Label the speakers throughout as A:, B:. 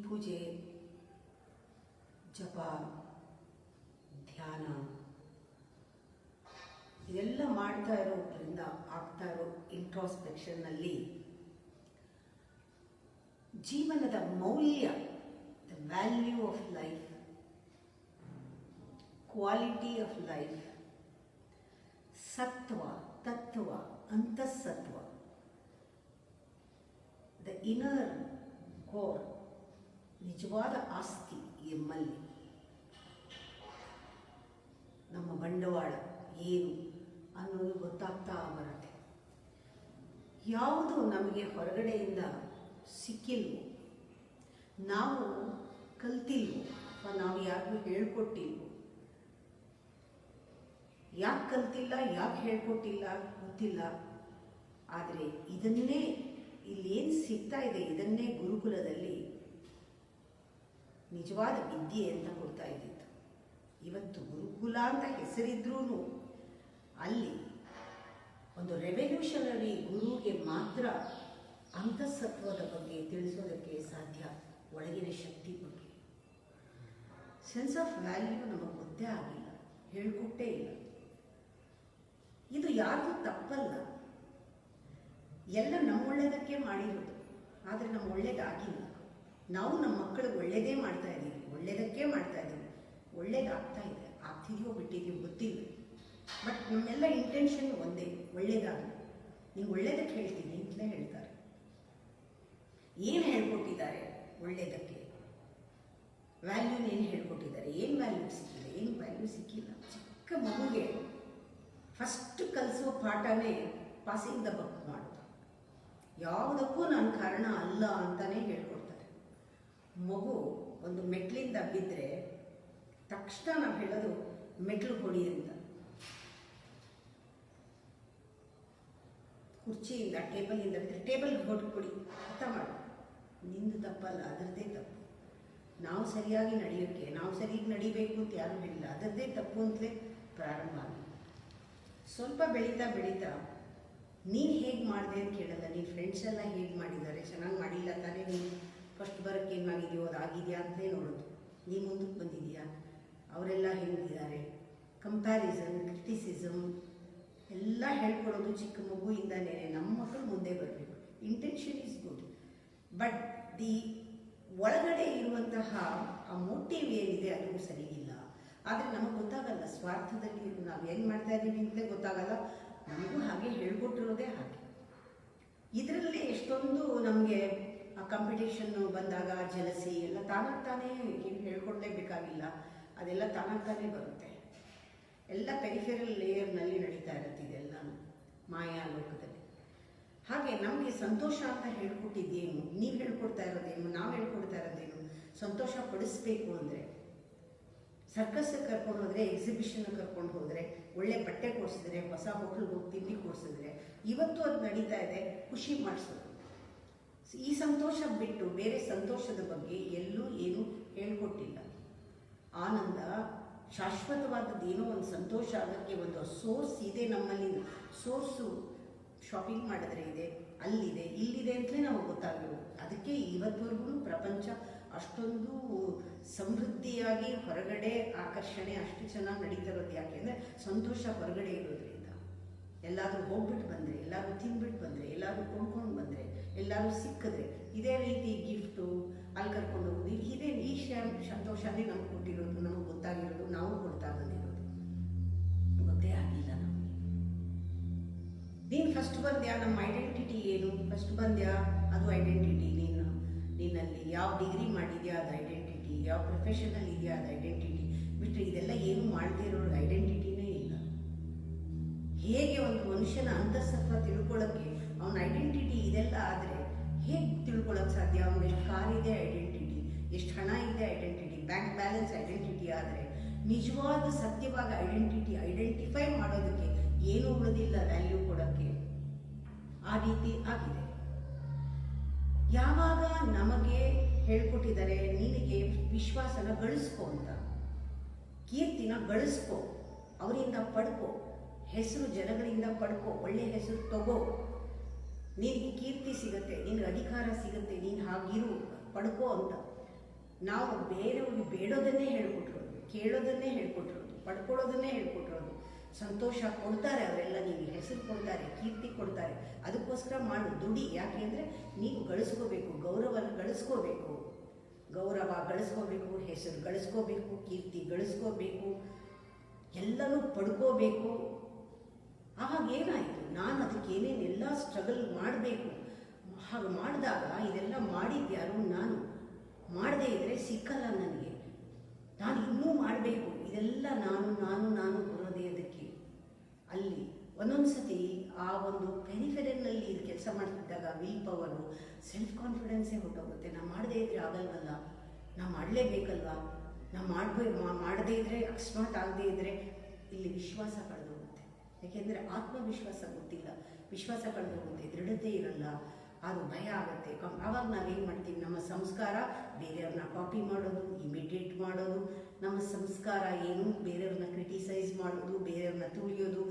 A: ಪೂಜೆ, ಜಪ, ಧ್ಯಾನ ಇದೆಲ್ಲ ಮಾಡ್ತಾ ಇರೋದ್ರಿಂದ ಆಗ್ತಾ ಇರೋ ಇಂಟ್ರಾಸ್ಪೆಕ್ಷನ್ನಲ್ಲಿ ಜೀವನದ ಮೌಲ್ಯ, the value of life, quality of life, ಸತ್ವ, ತತ್ವ, ಅಂತಃಸತ್ವ, ದ ಇನ್ನರ್ ಕೋರ್, ನಿಜವಾದ ಆಸ್ತಿ ಎಮ್ಮಲ್ಲಿ ನಮ್ಮ ಬಂಡವಾಳ ಏನು ಅನ್ನೋದು ಗೊತ್ತಾಗ್ತಾ ಬರುತ್ತೆ. ಯಾವುದು ನಮಗೆ ಹೊರಗಡೆಯಿಂದ ಸಿಕ್ಕಿಲ್ವೋ, ನಾವು ಕಲ್ತಿಲ್ವೋ ಅಥವಾ ನಾವು ಯಾರಿಗೂ ಹೇಳ್ಕೊಟ್ಟಿಲ್ವೋ, ಯಾಕೆ ಕಲ್ತಿಲ್ಲ, ಯಾಕೆ ಹೇಳ್ಕೊಟ್ಟಿಲ್ಲ ಗೊತ್ತಿಲ್ಲ. ಆದರೆ ಇದನ್ನೇ ಇಲ್ಲೇನು ಸಿಗ್ತಾ ಇದೆ, ಇದನ್ನೇ ಗುರುಕುಲದಲ್ಲಿ ನಿಜವಾದ ವಿದ್ಯೆ ಅಂತ ಕೊಡ್ತಾ ಇದ್ದಿತ್ತು. ಇವತ್ತು ಗುರುಕುಲ ಅಂತ ಹೆಸರಿದ್ರೂ ಅಲ್ಲಿ ಒಂದು ರೆವಲ್ಯೂಷನರಿ ಗುರುಗೆ ಮಾತ್ರ ಅಂತಃಸತ್ವದ ಬಗ್ಗೆ ತಿಳಿಸೋದಕ್ಕೆ ಸಾಧ್ಯ, ಒಳಗಿನ ಶಕ್ತಿ ಬಗ್ಗೆ. ಸೆನ್ಸ್ ಆಫ್ ವ್ಯಾಲ್ಯೂ ನಮಗೆ ಗೊತ್ತೇ ಆಗಿಲ್ಲ, ಹೇಳ್ಕೊಟ್ಟೇ ಇಲ್ಲ. ಇದು ಯಾರಿಗೂ ತಪ್ಪಲ್ಲ, ಎಲ್ಲ ನಮ್ಮ ಒಳ್ಳೆಯದಕ್ಕೆ ಮಾಡಿರೋದು. ಆದರೆ ನಮ್ಮ ಒಳ್ಳೇದಾಗಿಲ್ಲ. ನಾವು ನಮ್ಮ ಮಕ್ಕಳಿಗೆ ಒಳ್ಳೇದೇ ಮಾಡ್ತಾ ಇದ್ದೀವಿ, ಒಳ್ಳೇದಕ್ಕೆ ಮಾಡ್ತಾ ಇದ್ದೀವಿ, ಒಳ್ಳೇದಾಗ್ತಾ ಇದೆ. ಆಗ್ತಿದೆಯೋ ಬಿಟ್ಟಿದೆಯೋ ಗೊತ್ತಿಲ್ಲ, ಬಟ್ ನಮ್ಮೆಲ್ಲ ಇಂಟೆನ್ಷನ್ ಒಂದೇ, ಒಳ್ಳೇದಾಗಲಿ. ನೀವು ಒಳ್ಳೇದಕ್ಕೆ ಹೇಳ್ತೀನಿ ಅಂತಲೇ ಹೇಳ್ತಾರೆ. ಏನು ಹೇಳ್ಕೊಟ್ಟಿದ್ದಾರೆ ಒಳ್ಳೇದಕ್ಕೆ? ವ್ಯಾಲ್ಯೂನ ಏನು ಹೇಳ್ಕೊಟ್ಟಿದ್ದಾರೆ? ಏನು ವ್ಯಾಲ್ಯೂ ಸಿಕ್ಕಿದೆ? ಏನು ವ್ಯಾಲ್ಯೂ ಸಿಕ್ಕಿಲ್ಲ. ಚಿಕ್ಕ ಮಗುಗೆ ಫಸ್ಟ್ ಕಲಿಸೋ ಪಾಠನೇ ಪಾಸಿಂಗ್ ದ ಬಕ್ ಮಾಡೋದು. ಯಾವುದಕ್ಕೂ ನಾನು ಕಾರಣ ಅಲ್ಲ ಅಂತಾನೆ ಹೇಳ್ಕೊಡ್ತಾರೆ. ಮಗು ಒಂದು ಮೆಟ್ಲಿಂದ ಬಿದ್ದರೆ ತಕ್ಷಣ ನಾವು ಹೇಳೋದು ಮೆಟ್ಲು ಹೊಡಿ ಅಂತ. ಕುರ್ಚಿಯಿಂದ, ಟೇಬಲಿಂದ ಬಿದ್ದರೆ ಟೇಬಲ್ಗೆ ಹೊಟ್ಟು ಕೊಡಿ, ಅರ್ಥ ಮಾಡು. ನಿಂದು ತಪ್ಪಲ್ಲ, ಅದರದ್ದೇ ತಪ್ಪು. ನಾವು ಸರಿಯಾಗಿ ನಡೆಯೋಕ್ಕೆ, ನಾವು ಸರಿಯಾಗಿ ನಡಿಬೇಕು ಅಂತ ಯಾರೂ ಹೇಳಿಲ್ಲ, ಅದರದ್ದೇ ತಪ್ಪು ಅಂತಲೇ ಪ್ರಾರಂಭ ಆಗಿ ಸ್ವಲ್ಪ ಬೆಳೀತಾ ಬೆಳೀತಾ ನೀನು ಹೇಗೆ ಮಾಡಿದೆ ಅಂತ ಕೇಳಲ್ಲ. ನೀನು ಫ್ರೆಂಡ್ಸ್ ಎಲ್ಲ ಹೇಗೆ ಮಾಡಿದ್ದಾರೆ, ಚೆನ್ನಾಗಿ ಮಾಡಿಲ್ಲ ತಾನೇ, ನೀನು ಫಸ್ಟ್ ಬರೋಕ್ಕೆ ಏನು ಆಗಿದೆಯೋ ಅದು ಆಗಿದೆಯಾ ಅಂತಲೇ ನೋಡೋದು. ನೀನು ಮುಂದಕ್ಕೆ ಬಂದಿದೆಯಾ, ಅವರೆಲ್ಲ ಹೇಗಿದ್ದಾರೆ, ಕಂಪ್ಯಾರಿಸನ್, ಕ್ರಿಟಿಸಿಸಮ್ ಎಲ್ಲ ಹೇಳ್ಕೊಡೋದು ಚಿಕ್ಕ ಮಗುವಿಂದಲೇ. ನಮ್ಮ ಮಕ್ಕಳು ಮುಂದೆ ಬರಬೇಕು. Intention is good, but the ಒಳಗಡೆ ಇರುವಂತಹ ಆ ಮೋಟಿವ್ ಏನಿದೆ ಅದು ಸರಿಯಿಲ್ಲ. ಆದರೆ ನಮಗೆ ಗೊತ್ತಾಗಲ್ಲ, ಸ್ವಾರ್ಥದಲ್ಲಿ ನಾವು ಏನು ಮಾಡ್ತಾ ಇದ್ದೀವಿ ಅಂತಲೇ ಗೊತ್ತಾಗಲ್ಲ. ನಮಗೂ ಹಾಗೆ ಹೇಳ್ಕೊಟ್ಟಿರೋದೇ ಹಾಗೆ. ಇದರಲ್ಲಿ ಎಷ್ಟೊಂದು ನಮಗೆ ಆ ಕಾಂಪಿಟೇಷನ್ನು ಬಂದಾಗ ಜಲಸಿ ಎಲ್ಲ ತಾನಾಗಿ ತಾನೇ ಏನು ಹೇಳ್ಕೊಡ್ಲೇಬೇಕಾಗಿಲ್ಲ, ಅದೆಲ್ಲ ತಾನಾಗಿ ತಾನೇ ಬರುತ್ತೆ. ಎಲ್ಲ ಪೆರಿಫೆರಲ್ ಲೇಯರ್ನಲ್ಲಿ ನಡೀತಾ ಇರುತ್ತೆ ಇದೆಲ್ಲ ಮಾಯಾ ಲೋಕದಲ್ಲಿ. ಹಾಗೆ ನಮಗೆ ಸಂತೋಷ ಅಂತ ಹೇಳ್ಕೊಟ್ಟಿದ್ದೇನು, ನೀವು ಹೇಳ್ಕೊಡ್ತಾ ಇರೋದೇನು, ನಾವು ಹೇಳ್ಕೊಡ್ತಾ ಇರೋದೇನು? ಸಂತೋಷ ಪಡಿಸ್ಬೇಕು ಅಂದರೆ ಸರ್ಕಸ್ಸಿಗೆ ಕರ್ಕೊಂಡು ಹೋದರೆ, ಎಕ್ಸಿಬಿಷನ್ಗೆ ಕರ್ಕೊಂಡು ಹೋದರೆ, ಒಳ್ಳೆ ಬಟ್ಟೆ ಕೊಡಿಸಿದ್ರೆ, ಹೊಸ ಹೋಟ್ಲಿಗೆ ಹೋಗಿ ತಿಂಡಿ ಕೊಡಿಸಿದ್ರೆ, ಇವತ್ತು ಅದು ನಡೀತಾ ಇದೆ. ಖುಷಿ ಮಾಡಿಸೋದು. ಈ ಸಂತೋಷ ಬಿಟ್ಟು ಬೇರೆ ಸಂತೋಷದ ಬಗ್ಗೆ ಎಲ್ಲೂ ಏನೂ ಹೇಳ್ಕೊಟ್ಟಿಲ್ಲ. ಆನಂದ ಶಾಶ್ವತವಾದದ್ದು ಏನೋ ಒಂದು ಸಂತೋಷ, ಅದಕ್ಕೆ ಒಂದು ಸೋರ್ಸ್ ಇದೆ ನಮ್ಮಲ್ಲಿ. ಸೋರ್ಸು ಶಾಪಿಂಗ್ ಮಾಡಿದ್ರೆ ಇದೆ, ಅಲ್ಲಿದೆ, ಇಲ್ಲಿದೆ ಅಂತಲೇ ನಮಗೆ ಗೊತ್ತಾಗಿರೋದು. ಅದಕ್ಕೆ ಇವತ್ತವರೆಗೂ ಪ್ರಪಂಚ ಅಷ್ಟೊಂದು ಸಮೃದ್ಧಿಯಾಗಿ ಹೊರಗಡೆ ಆಕರ್ಷಣೆ ಅಷ್ಟು ಚೆನ್ನಾಗಿ ನಡೀತಾ ಇರೋದು. ಯಾಕೆಂದರೆ ಸಂತೋಷ ಹೊರಗಡೆ ಇರೋದ್ರಿಂದ. ಎಲ್ಲಾದರೂ ಹೋಗ್ಬಿಟ್ಟು ಬಂದರೆ, ಎಲ್ಲರೂ ತಿಂದ್ಬಿಟ್ಟು ಬಂದರೆ, ಎಲ್ಲರೂ ಕೊಂಡ್ಕೊಂಡು ಬಂದರೆ, ಎಲ್ಲರೂ ಸಿಕ್ಕಿದ್ರೆ, ಇದೇ ರೀತಿ ಗಿಫ್ಟು ಅಲ್ಲಿ ಕರ್ಕೊಂಡು ಹೋಗೋದು, ಇದೇ ಈ ಸಂತೋಷನೇ ನಮ್ಗೆ ಕೊಟ್ಟಿರೋದು, ನಮಗೆ ಗೊತ್ತಾಗಿರೋದು, ನಾವು ಕೊಡ್ತಾ ಬಂದಿರೋದು. ಗೊತ್ತೇ ಆಗಿಲ್ಲ ನಮಗೆ. ನೀನು ಫಸ್ಟ್ ಬಂದ್ಯಾ, ನಮ್ಮ ಐಡೆಂಟಿಟಿ ಏನು? ಫಸ್ಟ್ ಬಂದ್ಯಾ, ಅದು ಐಡೆಂಟಿಟಿ. ನಿನ್ನಲ್ಲಿ ಯಾವ ಡಿಗ್ರಿ ಮಾಡಿದ್ಯಾ ಅದು ಐಡೆಂಟಿಟಿ, ಯಾವ ಪ್ರೊಫೆಷನಲ್ಲಿ ಇದೆಯಾ ಅದು ಐಡೆಂಟಿಟಿ. ಬಿಟ್ಟರೆ ಇದೆಲ್ಲ ಏನು ಮಾಡದೇ ಇರೋರಿಗೆ ಐಡೆಂಟಿಟಿನೇ ಇಲ್ಲ. ಹೇಗೆ ಒಂದು ಮನುಷ್ಯನ ಅಂತಃಸತ್ವ ತಿಳ್ಕೊಳ್ಳೋಕ್ಕೆ ಅವನ ಐಡೆಂಟಿಟಿ ಇದೆಲ್ಲ ಆದರೆ ಹೇಗೆ ತಿಳ್ಕೊಳ್ಳೋಕೆ ಸಾಧ್ಯ? ಅವನು ಎಷ್ಟು ಕಾರಿದೆ ಐಡೆಂಟಿಟಿ, ಎಷ್ಟು ಹಣ ಇದೆ ಐಡೆಂಟಿಟಿ, ಬ್ಯಾಂಕ್ ಬ್ಯಾಲೆನ್ಸ್ ಐಡೆಂಟಿಟಿ. ಆದರೆ ನಿಜವಾದ ಸತ್ಯವಾದ ಐಡೆಂಟಿಫೈ ಮಾಡೋದಕ್ಕೆ ಏನೂ ಉಳಿದಿಲ್ಲ ವ್ಯಾಲ್ಯೂ ಕೊಡೋಕ್ಕೆ. ಆ ರೀತಿ ಆಗಿದೆ. ಯಾವಾಗ ನಮಗೆ ಹೇಳ್ಕೊಟ್ಟಿದ್ದಾರೆ ನಿನಗೆ ವಿಶ್ವಾಸನ ಗಳಿಸ್ಕೊ ಅಂತ, ಕೀರ್ತಿನ ಗಳಿಸ್ಕೊ, ಅವರಿಂದ ಪಡ್ಕೊ, ಹೆಸರು ಜನಗಳಿಂದ ಪಡ್ಕೊ, ಒಳ್ಳೆ ಹೆಸರು ತಗೋ, ನಿನಗೆ ಕೀರ್ತಿ ಸಿಗುತ್ತೆ, ನಿನಗೆ ಅಧಿಕಾರ ಸಿಗುತ್ತೆ, ನೀನು ಹಾಗಿರು, ಪಡ್ಕೋ ಅಂತ ನಾವು ಬೇರೆಯವ್ರಿಗೆ ಬೇಡೋದನ್ನೇ ಹೇಳ್ಕೊಟ್ಟಿರೋದು, ಕೇಳೋದನ್ನೇ ಹೇಳ್ಕೊಟ್ಟಿರೋದು, ಪಡ್ಕೊಳ್ಳೋದನ್ನೇ ಹೇಳ್ಕೊಟ್ಟಿರೋದು. ಸಂತೋಷ ಕೊಡ್ತಾರೆ ಅವರೆಲ್ಲ, ನಿಮಗೆ ಹೆಸರು ಕೊಡ್ತಾರೆ, ಕೀರ್ತಿ ಕೊಡ್ತಾರೆ, ಅದಕ್ಕೋಸ್ಕರ ಮಾಡು, ದುಡಿ. ಯಾಕೆ ಅಂದರೆ ನೀವು ಗಳಿಸ್ಕೋಬೇಕು, ಗೌರವನ ಗಳಿಸ್ಕೋಬೇಕು, ಗೌರವ ಗಳಿಸ್ಕೋಬೇಕು, ಹೆಸರು ಗಳಿಸ್ಕೋಬೇಕು, ಕೀರ್ತಿ ಗಳಿಸ್ಕೋಬೇಕು, ಎಲ್ಲನೂ ಪಡ್ಕೋಬೇಕು. ಆವಾಗ ಏನಾಯಿತು, ನಾನು ಅದಕ್ಕೆ ಏನೇನೆಲ್ಲ ಸ್ಟ್ರಗಲ್ ಮಾಡಬೇಕು. ಹಾಗೆ ಮಾಡಿದಾಗ ಇದೆಲ್ಲ ಮಾಡಿದ್ಯಾರು ನಾನು. ಮಾಡದೇ ಇದ್ದರೆ ಸಿಕ್ಕಲ್ಲ ನನಗೆ. ನಾನು ಇನ್ನೂ ಮಾಡಬೇಕು. ಇದೆಲ್ಲ ನಾನು ನಾನು ನಾನು ಬರೋದೇ ಅದಕ್ಕೆ. ಅಲ್ಲಿ ಒಂದೊಂದು ಸತಿ ಆ ಒಂದು ಪೆರಿಫೆರಲ್ನಲ್ಲಿ ಇದು ಕೆಲಸ ಮಾಡ್ತಿದ್ದಾಗ ವಿಲ್ ಪವರು, ಸೆಲ್ಫ್ ಕಾನ್ಫಿಡೆನ್ಸೇ ಹೊಟ್ಟೋಗುತ್ತೆ. ನಾನು ಮಾಡದೇ ಇದ್ದರೆ ಆಗಲ್ವಲ್ಲ, ನಾನು ಮಾಡಲೇಬೇಕಲ್ವಾ, ನಾನು ಮಾಡದೇ ಇದ್ದರೆ, ಅಕಸ್ಮಾತ್ ಆಗದೇ ಇದ್ದರೆ ಇಲ್ಲಿ ವಿಶ್ವಾಸ ಕಳೆದೋಗುತ್ತೆ. ಯಾಕೆಂದರೆ ಆತ್ಮವಿಶ್ವಾಸ ಗೊತ್ತಿಲ್ಲ, ವಿಶ್ವಾಸ ಕಳೆದೋಗುತ್ತೆ, ದೃಢತೆ ಇರಲ್ಲ, ಅದು ಭಯ ಆಗುತ್ತೆ. ಆವಾಗ ನಾವೇನು ಮಾಡ್ತೀವಿ, ನಮ್ಮ ಸಂಸ್ಕಾರ ಬೇರೆಯವ್ರನ್ನ ಕಾಪಿ ಮಾಡೋದು, ಇಮಿಟೇಟ್ ಮಾಡೋದು. ನಮ್ಮ ಸಂಸ್ಕಾರ ಏನು, ಬೇರೆಯವ್ರನ್ನ ಕ್ರಿಟಿಸೈಸ್ ಮಾಡೋದು, ಬೇರೆಯವ್ರನ್ನ ತುಳಿಯೋದು,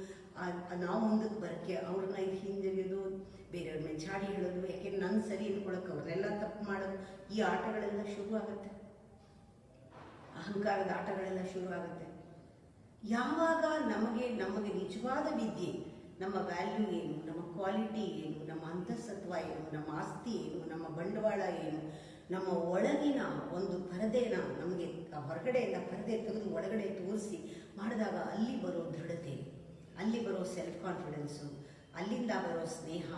A: ನಾವು ಮುಂದಕ್ಕೆ ಬರೋಕ್ಕೆ ಅವ್ರನ್ನ ಹಿಂದಿರಿಯೋದು, ಬೇರೆಯವ್ರ ಮೇಲೆ ಚಾಡಿ ಹೇಳೋದು. ಯಾಕೆಂದ್ರೆ ನನ್ನ ಸರಿ ಅಂದ್ಕೊಳಕ್ಕೆ ಅವ್ರನ್ನೆಲ್ಲ ತಪ್ಪು ಮಾಡೋದು. ಈ ಆಟಗಳೆಲ್ಲ ಶುರು ಆಗುತ್ತೆ, ಅಹಂಕಾರದ ಆಟಗಳೆಲ್ಲ ಶುರು ಆಗುತ್ತೆ. ಯಾವಾಗ ನಮಗೆ ನಿಜವಾದ ವಿದ್ಯೆ, ನಮ್ಮ ವ್ಯಾಲ್ಯೂ ಏನು, ನಮ್ಮ ಕ್ವಾಲಿಟಿ ಏನು, ನಮ್ಮ ಅಂತಃಸತ್ವ ಏನು, ನಮ್ಮ ಆಸ್ತಿ ಏನು, ನಮ್ಮ ಬಂಡವಾಳ ಏನು, ನಮ್ಮ ಒಳಗಿನ ಒಂದು ಪರದೆನ ನಮಗೆ ಹೊರಗಡೆಯಿಂದ ಪರದೆ ತೆಗೆದು ಒಳಗಡೆ ತೋರಿಸಿ ಮಾಡಿದಾಗ ಅಲ್ಲಿ ಬರೋ ದೃಢತೆ, ಅಲ್ಲಿ ಬರೋ ಸೆಲ್ಫ್ ಕಾನ್ಫಿಡೆನ್ಸು, ಅಲ್ಲಿಂದ ಬರೋ ಸ್ನೇಹ,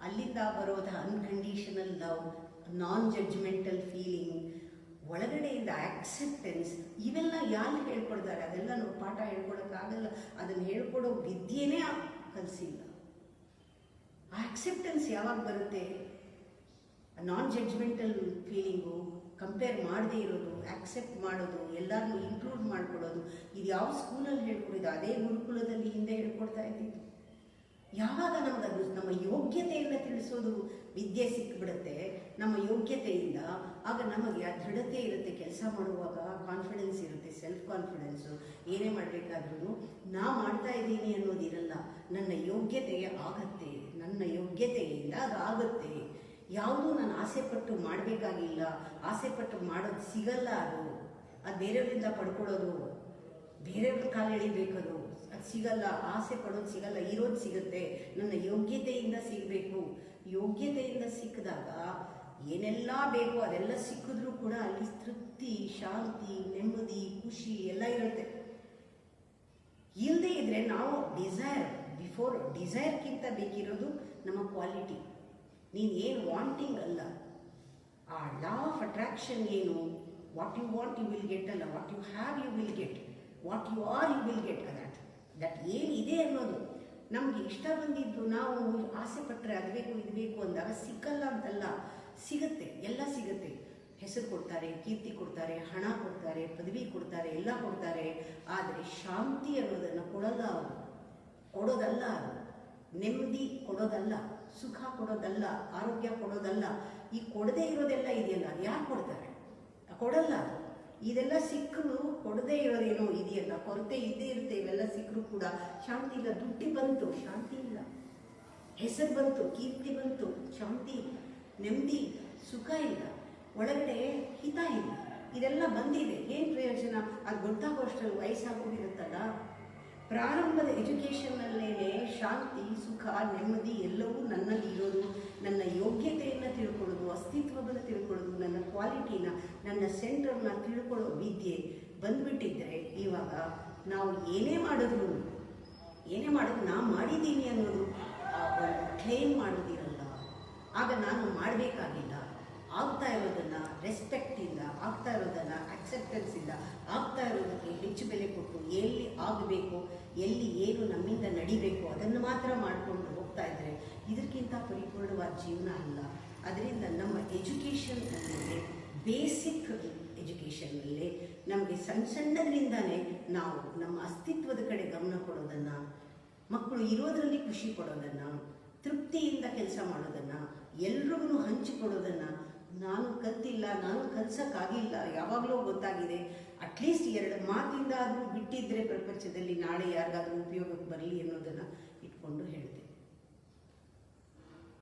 A: ಅಲ್ಲಿಂದ ಬರೋದ ಅನ್ಕಂಡೀಷನಲ್ ಲವ್, ನಾನ್ ಜಡ್ಜ್ಮೆಂಟಲ್ ಫೀಲಿಂಗ್, ಒಳಗಡೆಯಿಂದ ಆಕ್ಸೆಪ್ಟೆನ್ಸ್. ಇವೆಲ್ಲ ಯಾರು ಹೇಳ್ಕೊಡ್ತಾರೆ? ಅದೆಲ್ಲ ನಾವು ಪಾಠ ಹೇಳ್ಕೊಡೋಕ್ಕಾಗಲ್ಲ. ಅದನ್ನು ಹೇಳ್ಕೊಡೋ ವಿದ್ಯೆನೇ ಕಲಿಸಿಲ್ಲ. ಆ ಆಕ್ಸೆಪ್ಟೆನ್ಸ್ ಯಾವಾಗ ಬರುತ್ತೆ? ನಾನ್ ಜಡ್ಜ್ಮೆಂಟಲ್ ಫೀಲಿಂಗು, ಕಂಪೇರ್ ಮಾಡದೇ ಇರೋದು, ಆಕ್ಸೆಪ್ಟ್ ಮಾಡೋದು, ಎಲ್ಲರನ್ನೂ ಇಂಕ್ಲೂಡ್ ಮಾಡ್ಕೊಳ್ಳೋದು. ಇದು ಯಾವ ಸ್ಕೂಲಲ್ಲಿ ಹೇಳ್ಕೊಡೋದು? ಅದೇ ಗುರುಕುಲದಲ್ಲಿ ಹಿಂದೆ ಹೇಳ್ಕೊಡ್ತಾ ಇದ್ದಿದ್ದು. ಯಾವಾಗ ನಮಗದು ನಮ್ಮ ಯೋಗ್ಯತೆಯಿಂದ ತಿಳಿಸೋದು ವಿದ್ಯೆ ಸಿಕ್ಬಿಡುತ್ತೆ, ನಮ್ಮ ಯೋಗ್ಯತೆಯಿಂದ, ಆಗ ನಮಗೆ ಆ ದೃಢತೆ ಇರುತ್ತೆ. ಕೆಲಸ ಮಾಡುವಾಗ ಕಾನ್ಫಿಡೆನ್ಸ್ ಇರುತ್ತೆ, ಸೆಲ್ಫ್ ಕಾನ್ಫಿಡೆನ್ಸು. ಏನೇ ಮಾಡಬೇಕಾದ್ರೂ ನಾ ಮಾಡ್ತಾ ಇದ್ದೀನಿ ಅನ್ನೋದಿರಲ್ಲ, ನನ್ನ ಯೋಗ್ಯತೆಗೆ ಆಗತ್ತೆ, ನನ್ನ ಯೋಗ್ಯತೆಯಿಂದ ಅದಾಗುತ್ತೆ. ಯಾವುದೂ ನಾನು ಆಸೆಪಟ್ಟು ಮಾಡಬೇಕಾಗಿಲ್ಲ, ಆಸೆಪಟ್ಟು ಮಾಡೋದು ಸಿಗಲ್ಲ. ಅದು ಬೇರೆಯವರಿಂದ ಪಡ್ಕೊಳ್ಳೋದು, ಬೇರೆಯವ್ರ ಕಾಲು ಎಳಿಬೇಕದು, ಅದು ಸಿಗಲ್ಲ. ಆಸೆ ಪಡೋದು ಸಿಗಲ್ಲ, ಇರೋದು ಸಿಗುತ್ತೆ. ನನ್ನ ಯೋಗ್ಯತೆಯಿಂದ ಸಿಗಬೇಕು. ಯೋಗ್ಯತೆಯಿಂದ ಸಿಕ್ಕಿದಾಗ ಏನೆಲ್ಲ ಬೇಕು ಅದೆಲ್ಲ ಸಿಕ್ಕಿದ್ರೂ ಕೂಡ ಅಲ್ಲಿ ತೃಪ್ತಿ, ಶಾಂತಿ, ನೆಮ್ಮದಿ, ಖುಷಿ ಎಲ್ಲ ಇರುತ್ತೆ. ಇಲ್ಲದೆ ಇದ್ರೆ ನಾವು ಡಿಸೈರ್ಕ್ಕಿಂತ ಬೇಕಿರೋದು ನಮ್ಮ ಕ್ವಾಲಿಟಿ. ನೀನು ಏನು ವಾಂಟಿಂಗ್ ಅಲ್ಲ, ಆ ಲಾ ಆಫ್ ಅಟ್ರಾಕ್ಷನ್ ಏನು, what you want you will get ಅಲ್ಲ, what you have you will get, what you are you will get. That ಏನಿದೆ ಅನ್ನೋದು ನಮಗೆ ಇಷ್ಟ ಬಂದಿದ್ದು ನಾವು ಆಸೆ ಪಟ್ಟರೆ ಅದು ಬೇಕು ಇದು ಬೇಕು ಅಂದಾಗ ಸಿಕ್ಕಲ್ಲ ಅಂತಲ್ಲ, ಸಿಗುತ್ತೆ, ಎಲ್ಲ ಸಿಗುತ್ತೆ. ಹೆಸರು ಕೊಡ್ತಾರೆ, ಕೀರ್ತಿ ಕೊಡ್ತಾರೆ, ಹಣ ಕೊಡ್ತಾರೆ, ಪದವಿ ಕೊಡ್ತಾರೆ, ಎಲ್ಲ ಕೊಡ್ತಾರೆ. ಆದರೆ ಶಾಂತಿ ಅನ್ನೋದನ್ನು ಕೊಡಲ್ಲ ಅವರು, ಕೊಡೋದಲ್ಲ ಅದು. ನೆಮ್ಮದಿ ಕೊಡೋದಲ್ಲ, ಸುಖ ಕೊಡೋದಲ್ಲ, ಆರೋಗ್ಯ ಕೊಡೋದಲ್ಲ. ಈ ಕೊಡದೇ ಇರೋದೆಲ್ಲ ಇದೆಯಲ್ಲ, ಅದು ಯಾರು ಕೊಡ್ತಾರೆ? ಕೊಡಲ್ಲ ಅದು. ಇದೆಲ್ಲ ಸಿಕ್ಕರು ಕೊಡದೇ ಇರೋದೇನೋ ಇದೆಯಲ್ಲ, ಕೊರತೆ ಇದ್ದೇ ಇರುತ್ತೆ. ಇವೆಲ್ಲ ಸಿಕ್ಕರು ಕೂಡ ಶಾಂತಿ ಇಲ್ಲ. ದುಡ್ಡು ಬಂತು, ಶಾಂತಿ ಇಲ್ಲ. ಹೆಸರು ಬಂತು, ಕೀರ್ತಿ ಬಂತು, ಶಾಂತಿ, ನೆಮ್ಮದಿ, ಸುಖ ಇಲ್ಲ. ಒಳಗಡೆ ಹಿತ ಇಲ್ಲ. ಇದೆಲ್ಲ ಬಂದಿದೆ, ಏನು ಪ್ರಯೋಜನ? ಅದು ಗೊತ್ತಾಗೋಷ್ಟರಲ್ಲಿ ವಯಸ್ಸಾಗೋಗಿರುತ್ತಲ್ಲ. ಪ್ರಾರಂಭದ ಎಜುಕೇಷನ್ನಲ್ಲೇ ಶಾಂತಿ, ಸುಖ, ನೆಮ್ಮದಿ ಎಲ್ಲವೂ ನನ್ನಲ್ಲಿ ಇರೋದು, ನನ್ನ ಯೋಗ್ಯತೆಯನ್ನು ತಿಳ್ಕೊಳ್ಳೋದು, ಅಸ್ತಿತ್ವವನ್ನು ತಿಳ್ಕೊಳ್ಳೋದು, ನನ್ನ ಕ್ವಾಲಿಟಿನ, ನನ್ನ ಸೆಂಟರ್ನ ತಿಳ್ಕೊಳ್ಳೋ ವಿದ್ಯೆ ಬಂದ್ಬಿಟ್ಟಿದ್ರೆ ಇವಾಗ ನಾವು ಏನೇ ಮಾಡಿದ್ರು ನಾ ಮಾಡಿದ್ದೀನಿ ಅನ್ನೋದು ಒಂದು ಕ್ಲೇಮ್ ಮಾಡೋದಿರಲ್ಲ. ಆಗ ನಾನು ಮಾಡಬೇಕಾಗಿಲ್ಲ. ಆಗ್ತಾ ಇರೋದನ್ನು ರೆಸ್ಪೆಕ್ಟಿಂದ, ಆಗ್ತಾ ಇರೋದನ್ನು ಅಕ್ಸೆಪ್ಟೆನ್ಸಿಂದ, ಆಗ್ತಾ ಇರೋದಕ್ಕೆ ಹೆಚ್ಚು ಬೆಲೆ ಕೊಟ್ಟು ಎಲ್ಲಿ ಆಗಬೇಕು, ಎಲ್ಲಿ ಏನು ನಮ್ಮಿಂದ ನಡಿಬೇಕು ಅದನ್ನು ಮಾತ್ರ ಮಾಡಿಕೊಂಡು ಹೋಗ್ತಾ ಇದ್ದರೆ ಇದಕ್ಕಿಂತ ಪರಿಪೂರ್ಣವಾದ ಜೀವನ ಅಲ್ಲ. ಅದರಿಂದ ನಮ್ಮ ಎಜುಕೇಷನ್ನಲ್ಲಿ, ಬೇಸಿಕ್ ಎಜುಕೇಷನ್ನಲ್ಲಿ ನಮಗೆ ಸಣ್ಣದರಿಂದನೇ ನಾವು ನಮ್ಮ ಅಸ್ತಿತ್ವದ ಕಡೆ ಗಮನ ಕೊಡೋದನ್ನು, ಮಕ್ಕಳು ಇರೋದರಲ್ಲಿ ಖುಷಿ ಪಡೋದನ್ನು, ತೃಪ್ತಿಯಿಂದ ಕೆಲಸ ಮಾಡೋದನ್ನು, ಎಲ್ರಿಗೂ ಹಂಚಿಕೊಡೋದನ್ನು. ನಾನು ಕಲ್ತಿಲ್ಲ, ನಾನು ಕಲ್ಸೋಕ್ಕಾಗಿಲ್ಲ, ಯಾವಾಗಲೂ ಗೊತ್ತಾಗಿದೆ. ಅಟ್ಲೀಸ್ಟ್ 2 ಮಾತಿಂದ ಆದರೂ ಬಿಟ್ಟಿದ್ದರೆ ಪ್ರಪಂಚದಲ್ಲಿ ನಾಳೆ ಯಾರಿಗಾದ್ರೂ ಉಪಯೋಗಕ್ಕೆ ಬರಲಿ ಅನ್ನೋದನ್ನು